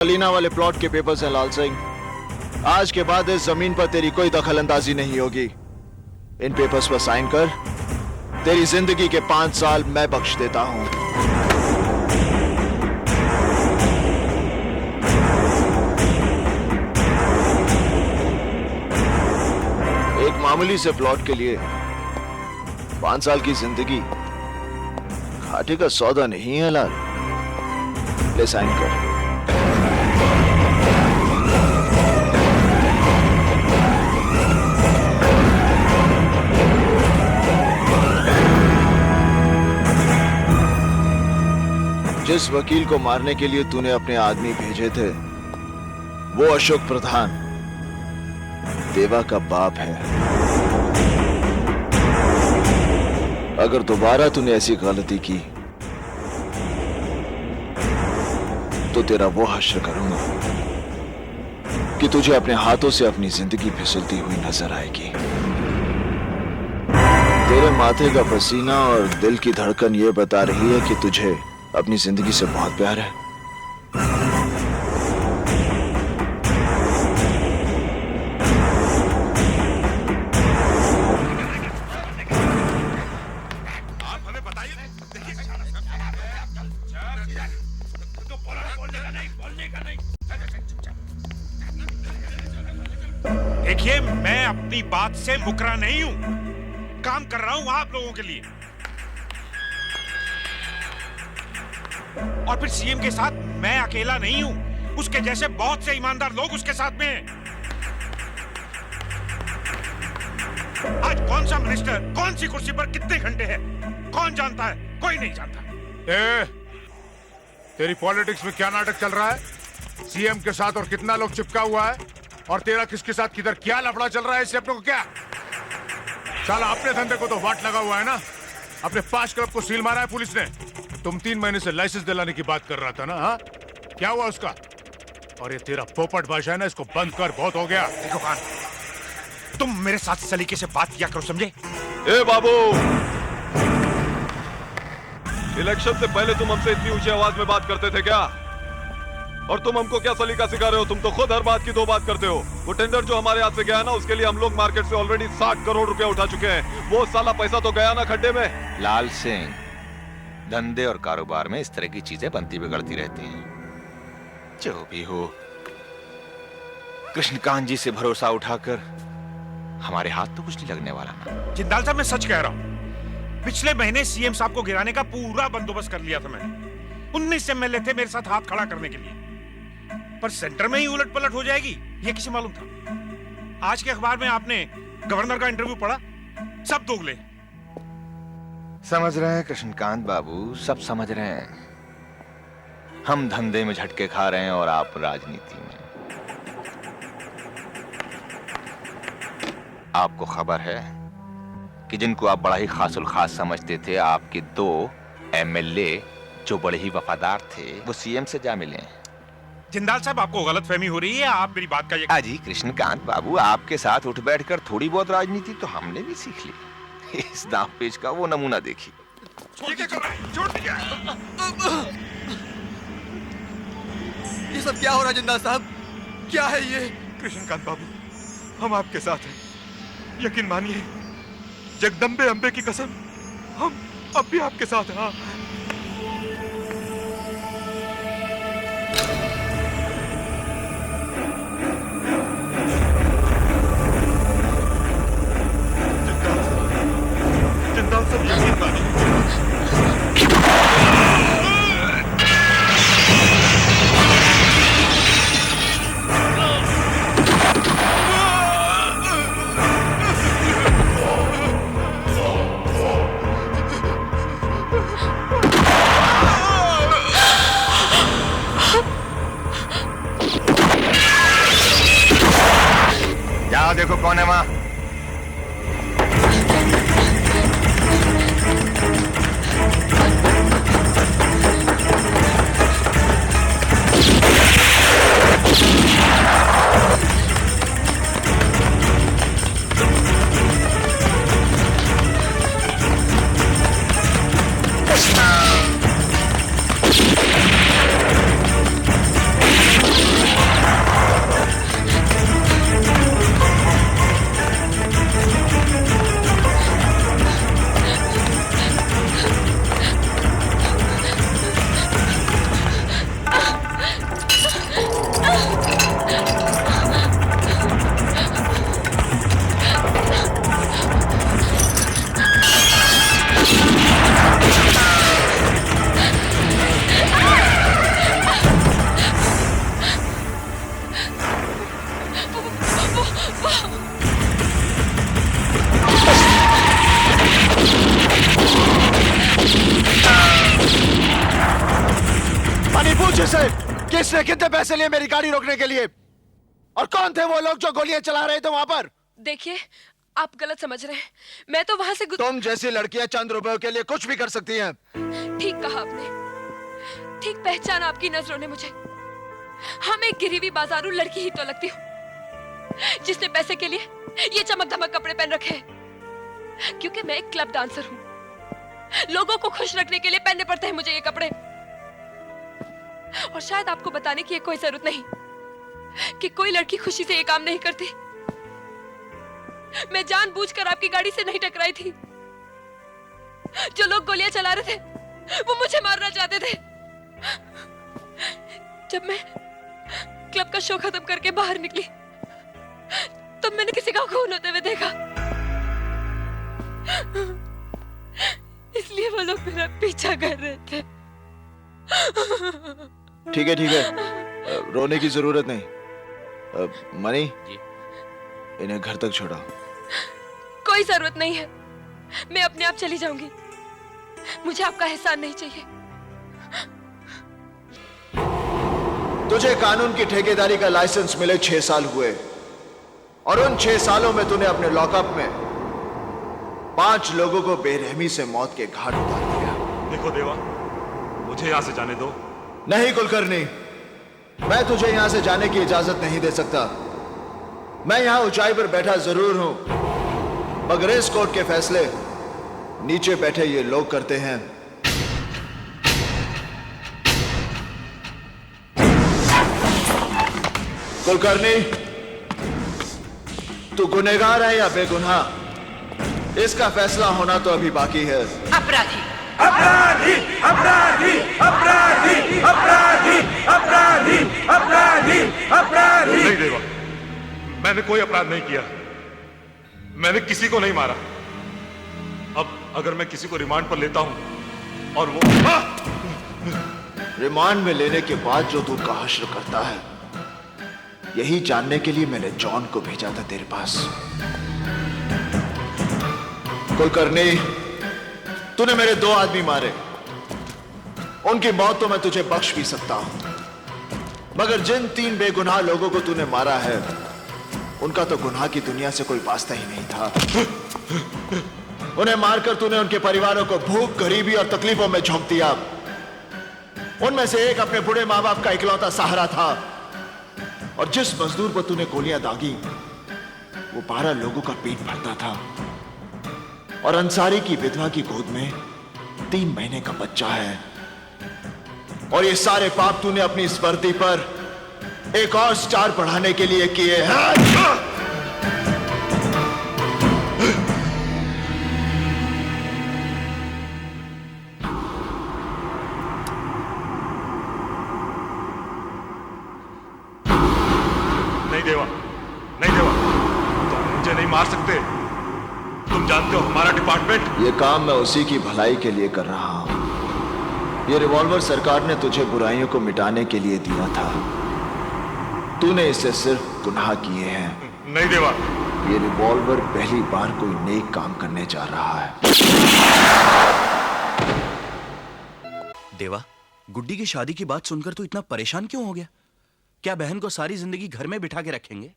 अलीना वाले प्लॉट के पेपर्स हैं लाल सिंह। आज के बाद इस जमीन पर तेरी कोई दखल अंदाजी नहीं होगी। इन पेपर्स पर साइन कर, तेरी जिंदगी के 5 साल मैं बख्श देता हूं। एक मामूली से प्लॉट के लिए 5 साल की जिंदगी घाटे का सौदा नहीं है लाल। ले साइन कर। जिस वकील को मारने के लिए तूने अपने आदमी भेजे थे वो अशोक प्रधान देवा का बाप है। अगर दोबारा तूने ऐसी गलती की तो तेरा वो हश्र करूंगा कि तुझे अपने हाथों से अपनी जिंदगी फिसलती हुई नजर आएगी। तेरे माथे का पसीना और दिल की धड़कन ये बता रही है कि तुझे अपनी जिंदगी से बहुत प्यार है। आप हमें बताइए। देखिए, मैं अपनी बात से मुकरा नहीं हूं। काम कर रहा हूं आप लोगों के लिए। और फिर सीएम के साथ मैं अकेला नहीं हूं, उसके जैसे बहुत से ईमानदार लोग उसके साथ में हैं। आज कौन सा मिनिस्टर कौन सी कुर्सी पर कितने घंटे है कौन जानता है? कोई नहीं जानता। तेरी पॉलिटिक्स में क्या नाटक चल रहा है? सीएम के साथ और कितना लोग चिपका हुआ है और तेरा किसके साथ किधर क्या लफड़ा चल रहा है, इससे अपने को क्या? साला अपने धंधे को तो वाट लगा हुआ है ना। अपने 5 क्लब को सील मारा है पुलिस ने। तुम 3 महीने से लाइसेंस दिलाने की बात कर रहा था ना? हाँ, क्या हुआ उसका? और ये तेरा पोपट भाषा है ना, इसको बंद कर, बहुत हो गया। देखो खान, तुम मेरे साथ सलीके से बात किया करो, समझे? ए बाबू, इलेक्शन से पहले तुम हमसे इतनी ऊंची आवाज में बात करते थे क्या? और तुम हमको क्या सलीका सिखा रहे हो? तुम तो खुद हर बात की 2 बात करते हो। वो टेंडर जो हमारे हाथ से गया ना, उसके लिए हम लोग मार्केट से ऑलरेडी 60 करोड़ रुपया उठा चुके हैं। वो साला पैसा तो गया ना खड्डे में। लाल सिंह, धंधे और कारोबार में इस तरह की चीजें बनती बिगड़ती रहती हैं। जो भी हो, कृष्णकांत जी से भरोसा उठाकर हमारे हाथ तो कुछ नहीं लगने वाला ना। जिंदाल साहब, मैं सच कह रहा हूं। पिछले महीने सीएम साहब को गिराने का पूरा बंदोबस्त कर लिया था मैंने। 19 एमएलए थे मेरे साथ हाथ खड़ा करने के लिए, पर सेंटर में ही उलट पलट हो जाएगी ये किसे मालूम था? आज के अखबार में आपने गवर्नर का इंटरव्यू पढ़ा? सब दोगले। समझ रहे हैं कृष्णकांत बाबू, सब समझ रहे हैं। हम धंधे में झटके खा रहे हैं और आप राजनीति में। आपको खबर है कि जिनको आप बड़ा ही खासुल खास समझते थे, आपके 2 एमएलए जो बड़े ही वफादार थे, वो सीएम से जा मिले। जिंदाल साहब, आपको गलतफहमी हो रही है। आप मेरी बात का जी कृष्णकांत बाबू, आपके साथ उठ बैठकर थोड़ी बहुत राजनीति तो हमने भी सीख ली। इस दांव पेच का वो नमूना देखिए। ये सब क्या हो रहा है जिंदाल साहब? क्या है ये? कृष्णकांत बाबू, हम आपके साथ हैं। यकीन मानिए, जगदम्बे अंबे की कसम, हम अब भी आपके साथ हैं। हाँ। जिंदाल साहब, यकीन मानिए। जाओ देखो कौन है वहां। उसने कितने पैसे लिए मेरी गाड़ी रोकने के लिए? और कौन थे वो लोग जो गोलियां चला रहे थे वहां पर? देखिए, आप गलत समझ रहे हैं। मैं तो वहां से तुम जैसी लड़कियां चंद रुपयों के लिए कुछ भी कर सकती हैं। ठीक कहा आपने, ठीक पहचाना आपकी नजरों ने मुझे। हाँ, मैं गिरी हुई बाजारू लड़की ही तो लगती हूँ जिसने पैसे के लिए ये चमक धमक कपड़े पहन रखे हैं, क्योंकि मैं एक क्लब डांसर हूँ। लोगों को खुश रखने के लिए पहनने पड़ते हैं मुझे ये कपड़े। और शायद आपको बताने की कोई जरूरत नहीं कि कोई लड़की खुशी से ये काम नहीं करती। मैं जानबूझकर आपकी गाड़ी से नहीं टकराई थी। जो लोग गोलियां चला रहे थे वो मुझे मारना चाहते थे। जब मैं क्लब का शो खत्म करके बाहर निकली तब मैंने किसी का खून होते हुए देखा, इसलिए वो लोग मेरा पीछा कर रहे थे। ठीक है, रोने की जरूरत नहीं। मनी जी, इन्हें घर तक छोड़ो। कोई जरूरत नहीं है, मैं अपने आप चली जाऊंगी। मुझे आपका एहसान नहीं चाहिए। तुझे कानून की ठेकेदारी का लाइसेंस मिले 6 साल हुए, और उन 6 सालों में तूने अपने लॉकअप में 5 लोगों को बेरहमी से मौत के घाट उतार दिया। देखो देवा, मुझे यहां से जाने दो। नहीं कुलकर्णी, मैं तुझे यहां से जाने की इजाजत नहीं दे सकता। मैं यहां ऊंचाई पर बैठा जरूर हूं, मगर इस कोर्ट के फैसले नीचे बैठे ये लोग करते हैं। कुलकर्णी, तू गुनहगार है या बेगुनाह, इसका फैसला होना तो अभी बाकी है। अपराधी अपराधी अपराधी अपराधी अपराधी अपराधी अपराधी अपराधी। नहीं देवा, मैंने कोई अपराध नहीं किया। मैंने किसी को नहीं मारा। अब अगर मैं किसी को रिमांड पर लेता हूं और वो रिमांड में लेने के बाद जो तू का हश्र करता है, यही जानने के लिए मैंने जॉन को भेजा था तेरे पास। कुलकर्णी, तूने मेरे 2 आदमी मारे। उनकी मौत तो मैं तुझे बख्श भी सकता हूं, मगर जिन 3 बेगुनाह लोगों को तूने मारा है, उनका तो गुनाह की दुनिया से कोई वास्ता ही नहीं था। उन्हें मारकर तूने उनके परिवारों को भूख, गरीबी और तकलीफों में झोंक दिया। उनमें से एक अपने बूढ़े मां बाप का इकलौता सहारा था, और जिस मजदूर पर तूने गोलियां दागी वो 12 लोगों का पेट भरता था, और अंसारी की विधवा की गोद में 3 महीने का बच्चा है। और ये सारे पाप तूने अपनी इस वर्दी पर एक और स्टार बढ़ाने के लिए किए हैं। नहीं देवा, नहीं देवा, तुम मुझे नहीं मार सकते। तुम जानते हो हमारा डिपार्टमेंट। ये काम मैं उसी की भलाई के लिए कर रहा हूं। ये रिवॉल्वर सरकार ने तुझे बुराइयों को मिटाने के लिए दिया था। तूने इससे सिर्फ गुनाह किए हैं। नहीं देवा, ये रिवॉल्वर पहली बार कोई नेक काम करने जा रहा है। देवा, गुड्डी की शादी की बात सुनकर तू इतना परेशान क्यों हो गया? क्या बहन को सारी जिंदगी घर में बिठा के रखेंगे?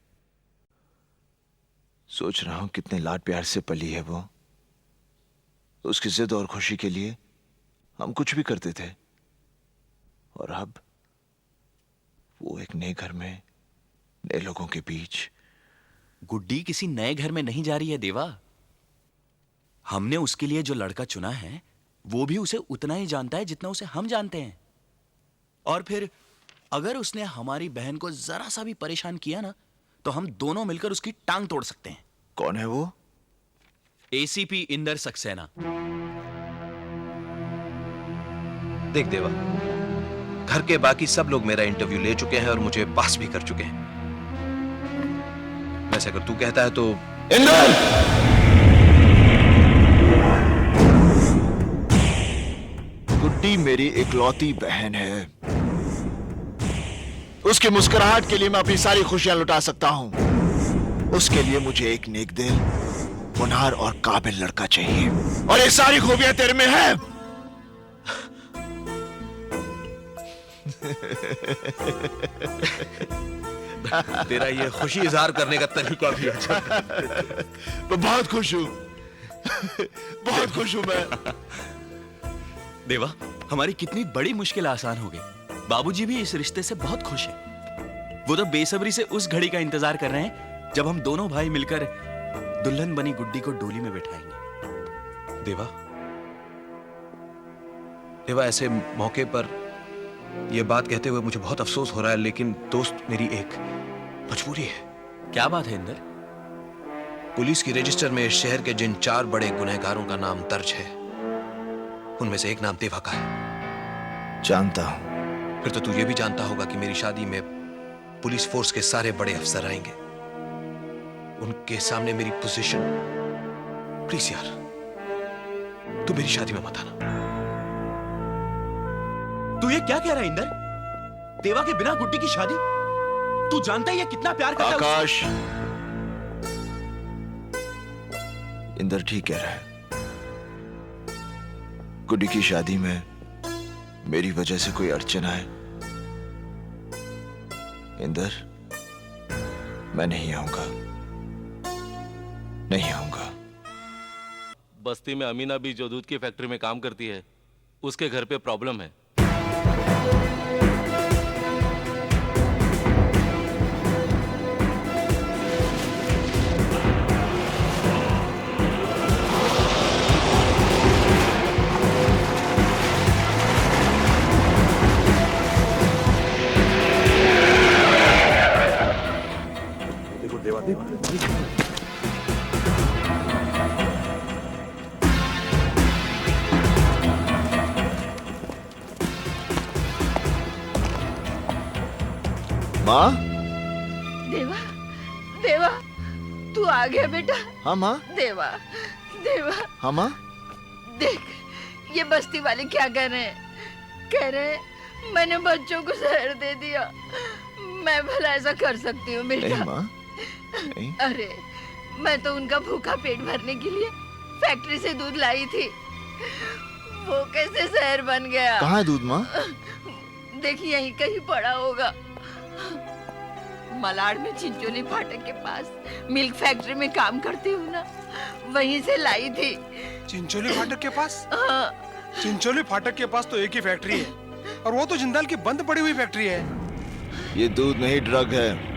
सोच रहा हूं कितने लाड प्यार से पली है वो। उसकी जिद और खुशी के लिए हम कुछ भी करते थे, और अब वो एक नए घर में नए लोगों के बीच। गुड्डी किसी नए घर में नहीं जा रही है देवा। हमने उसके लिए जो लड़का चुना है वो भी उसे उतना ही जानता है जितना उसे हम जानते हैं। और फिर अगर उसने हमारी बहन को जरा सा भी परेशान किया ना, तो हम दोनों मिलकर उसकी टांग तोड़ सकते हैं। कौन है वो? एसीपी इंदर सक्सेना। देख देवा, घर के बाकी सब लोग मेरा इंटरव्यू ले चुके हैं और मुझे पास भी कर चुके हैं। वैसे अगर तू कहता है तो। इंदर! गुड्डी मेरी इकलौती बहन है। उसकी मुस्कुराहट के लिए मैं अपनी सारी खुशियां लुटा सकता हूं। उसके लिए मुझे एक नेक दिल, होनहार और काबिल लड़का चाहिए, और ये सारी खूबियां तेरे में है। तेरा ये खुशी इजहार करने का तरीका भी अच्छा है। मैं बहुत खुश हूं। बहुत खुश हूं मैं। देवा, हमारी कितनी बड़ी मुश्किल आसान हो गई। बाबूजी भी इस रिश्ते से बहुत खुश हैं। वो तो बेसब्री से उस घड़ी का इंतजार कर रहे हैं जब हम दोनों भाई मिलकर दुल्हन बनी गुड्डी को डोली में बैठाएंगे। देवा, देवा, ऐसे मौके पर यह बात कहते हुए मुझे बहुत अफसोस हो रहा है, लेकिन दोस्त, मेरी एक मजबूरी है। क्या बात है इंदर? पुलिस की रजिस्टर में इस शहर के जिन 4 बड़े गुनहगारों का नाम दर्ज है, उनमें से एक नाम देवा का है। जानता हूं। फिर तो तू ये भी जानता होगा कि मेरी शादी में पुलिस फोर्स के सारे बड़े अफसर आएंगे। उनके सामने मेरी पोजीशन, प्लीज यार, तू मेरी शादी में मत आना। तू ये क्या कह रहा है इंदर? देवा के बिना गुड्डी की शादी? तू जानता है ये कितना प्यार करता है उससे? आकाश, इंदर ठीक कह रहा है। गुड्डी की शादी में मेरी वजह से कोई अड़चन आए, इंदर, मैं नहीं आऊंगा, नहीं आऊंगा। बस्ती में अमीना भी जो दूध की फैक्ट्री में काम करती है, उसके घर पे प्रॉब्लम है। माँ? देवा, देवा, तू आ गया बेटा। हाँ माँ। देवा, देवा, हाँ माँ। देख, ये बस्ती वाले क्या कह रहे हैं? कह रहे हैं मैंने बच्चों को जहर दे दिया। मैं भला ऐसा कर सकती हूँ बेटा? नहीं माँ, नहीं। अरे, मैं तो उनका भूखा पेट भरने के लिए फैक्ट्री से दूध लाई थी। वो कैसे जहर बन गया? कहाँ है दूध माँ? देखिए, यहीं कहीं पड़ा होगा। मलाड में चिंचोली फाटक के पास मिल्क फैक्ट्री में काम करती हूँ ना, वहीं से लाई थी। चिंचोली फाटक के पास? हाँ। चिंचोली फाटक के पास तो एक ही फैक्ट्री है, और वो तो जिंदाल की बंद पड़ी हुई फैक्ट्री है। ये दूध नहीं, ड्रग है।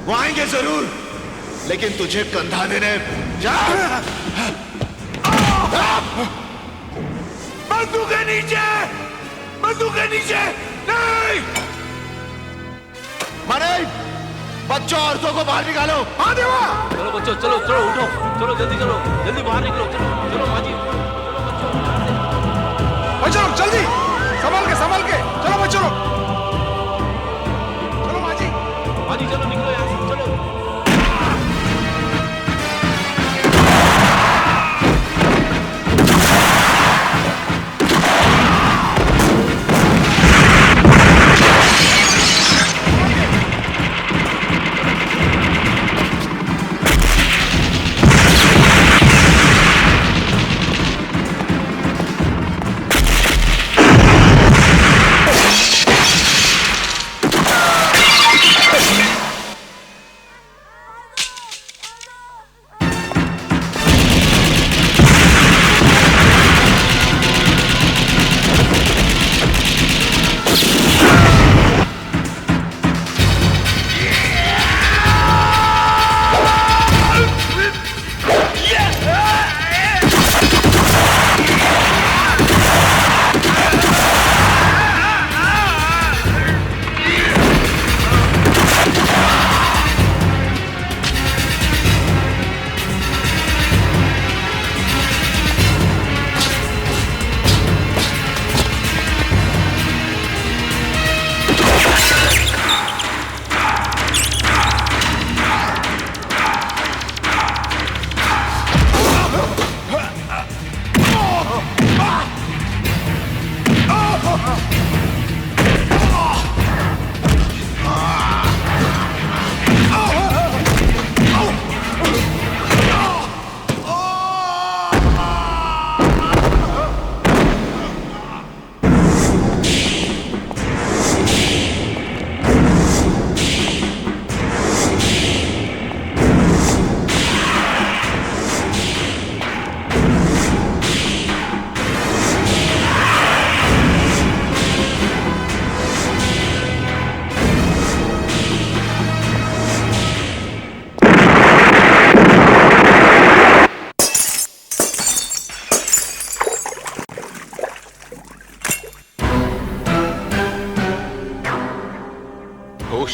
वो आएंगे जरूर, लेकिन तुझे कंधा देने। जा! बंदूक के नीचे! बंदूक के नीचे! नहीं! मारे! बच्चों औरतों को बाहर निकालो। हाँ देवा! चलो बच्चों, चलो चलो, उठो, चलो जल्दी चलो, जल्दी बाहर निकलो, चलो चलो माजी, बच्चों जल्दी, संभाल के, चलो बच्चों, चलो माजी, माजी चलो निकलो यहाँ से, चलो।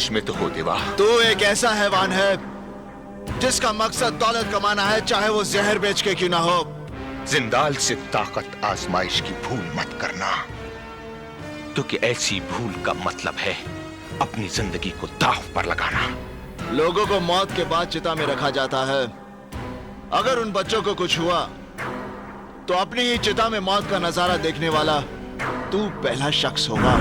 होश में तो हो देवा। तू एक ऐसा हैवान है जिसका मकसद दौलत कमाना है, चाहे वो जहर बेच के क्यों ना हो। जिंदाल से ताकत आजमाइश की भूल मत करना, क्योंकि ऐसी भूल का मतलब है अपनी जिंदगी को दांव पर लगाना। लोगों को मौत के बाद चिता में रखा जाता है। अगर उन बच्चों को कुछ हुआ तो अपनी ही चिता में मौत का नजारा देखने वाला तू पहला शख्स होगा।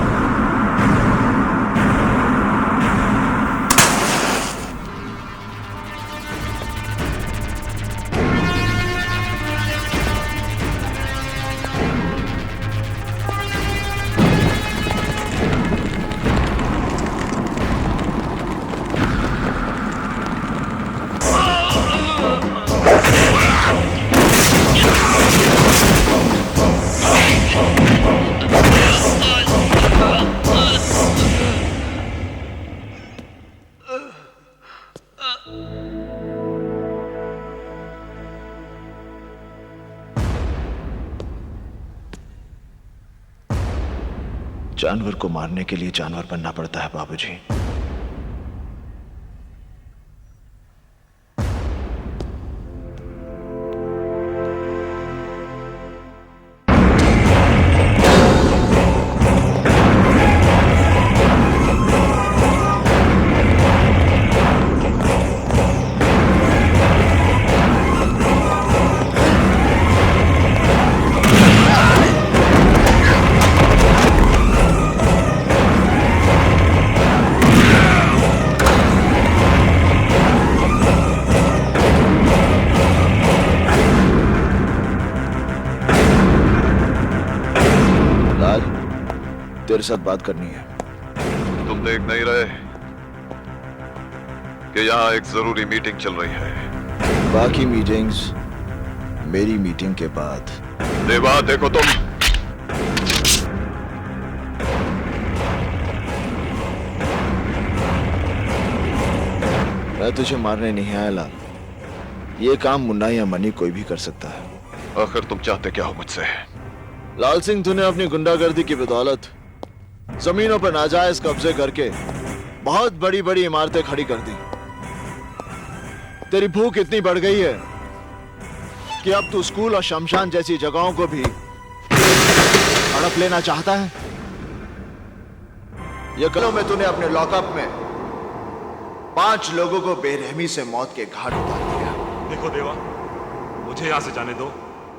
जानवर को मारने के लिए जानवर बनना पड़ता है बाबूजी। तेरे साथ बात करनी है। तुम देख नहीं रहे कि यहाँ एक जरूरी मीटिंग चल रही है? बाकी मीटिंग्स मेरी मीटिंग के बाद। देवा देखो तुम, मैं तुझे मारने नहीं आया लाल। ये काम मुन्ना या मनी कोई भी कर सकता है। आखिर तुम चाहते क्या हो मुझसे? लाल सिंह, तूने अपनी गुंडागर्दी की बदौलत जमीनों पर नाजायज कब्जे करके बहुत बड़ी बड़ी इमारतें खड़ी कर दी। तेरी भूख इतनी बढ़ गई है कि अब तू स्कूल और शमशान जैसी जगहों को भी हड़प लेना चाहता है। ये कलों में तूने अपने लॉकअप में 5 लोगों को बेरहमी से मौत के घाट उतार दिया। देखो देवा, मुझे यहां से जाने दो।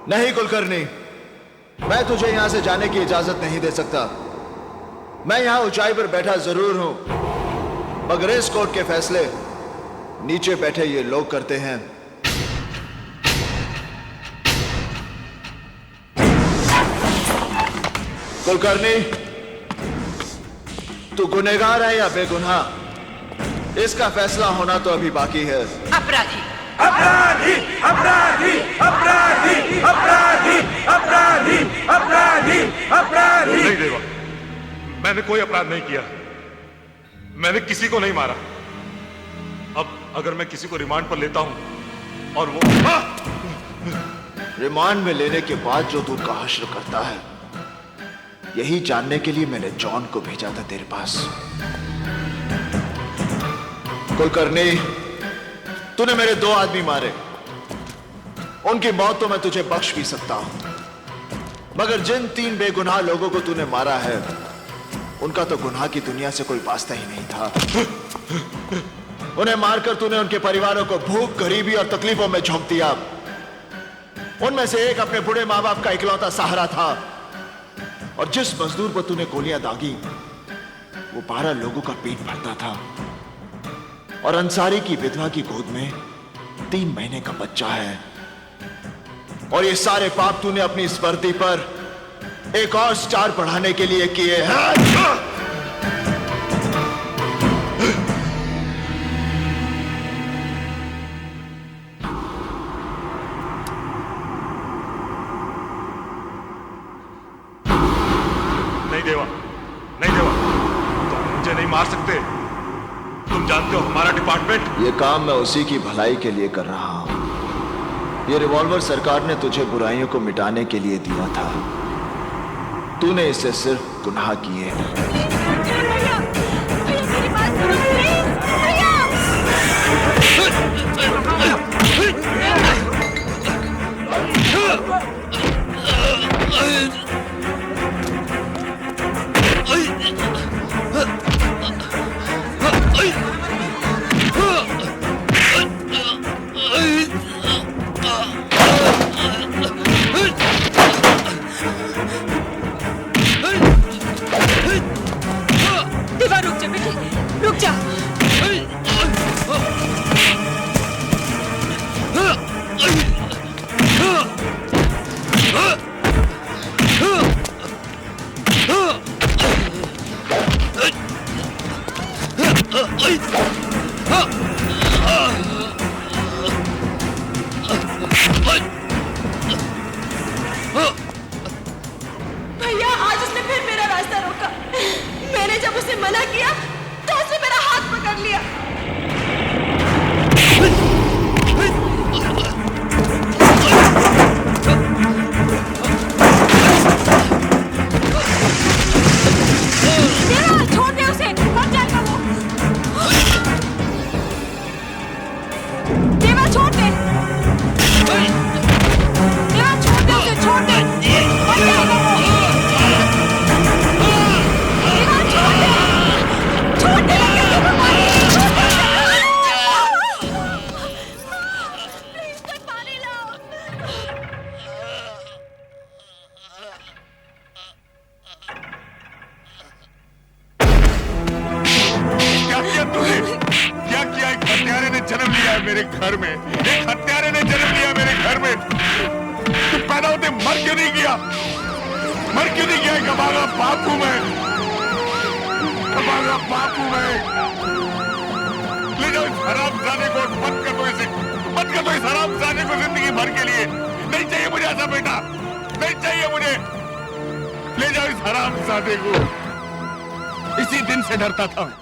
नहीं कुलकर्णी, मैं तुझे यहां से जाने की इजाजत नहीं दे सकता। मैं यहां ऊंचाई पर बैठा जरूर हूं, मगर इस कोर्ट के फैसले नीचे बैठे ये लोग करते हैं। कुलकर्णी, तू गुनहगार है या बेगुनाह, इसका फैसला होना तो अभी बाकी है। अपराधी अपराधी अपराधी अपराधी अपराधी अपराधी अपराधी अपराधी। नहीं देवा, मैंने कोई अपराध नहीं किया। मैंने किसी को नहीं मारा। अब अगर मैं किसी को रिमांड पर लेता हूं और वो रिमांड में लेने के बाद जो तू का हश्र करता है, यही जानने के लिए मैंने जॉन को भेजा था तेरे पास। कुलकर्णी, तूने मेरे 2 आदमी मारे। उनकी मौत तो मैं तुझे बख्श भी सकता हूं, मगर जिन 3 बेगुनाह लोगों को तूने मारा है, उनका तो गुनाह की दुनिया से कोई वास्ता ही नहीं था। उन्हें मारकर तूने उनके परिवारों को भूख, गरीबी और तकलीफों में झोंक दिया। उनमें से एक अपने बूढ़े मां बाप का इकलौता सहारा था, और जिस मजदूर पर तूने गोलियां दागी, वो 12 लोगों का पेट भरता था, और अंसारी की विधवा की गोद में 3 महीने का बच्चा है। और ये सारे पाप तूने अपनी इस वर्दी पर एक और स्टार बढ़ाने के लिए किए हैं। नहीं देवा, नहीं देवा, तुम मुझे नहीं मार सकते। तुम जानते हो हमारा डिपार्टमेंट। ये काम मैं उसी की भलाई के लिए कर रहा हूं। ये रिवॉल्वर सरकार ने तुझे बुराइयों को मिटाने के लिए दिया था। तूने इससे सिर्फ गुनाह किए। भैया, भैया मेरी बात सुनो। लिया है मेरे घर में, एक हत्यारे ने जन्म लिया मेरे घर में। तू पैदा होते मर क्यों नहीं किया? मर क्यों नहीं किया? कबागा बाप हूं मैं, कबागा बाप हूं मैं। ले जाओ इस हरामजादे को, बंद कर दो इसे, बंद कर दो इस हरामजादे को जिंदगी भर के लिए। नहीं चाहिए मुझे ऐसा बेटा, नहीं चाहिए मुझे। ले जाओ इस हरामजादे को। इसी दिन से डरता था।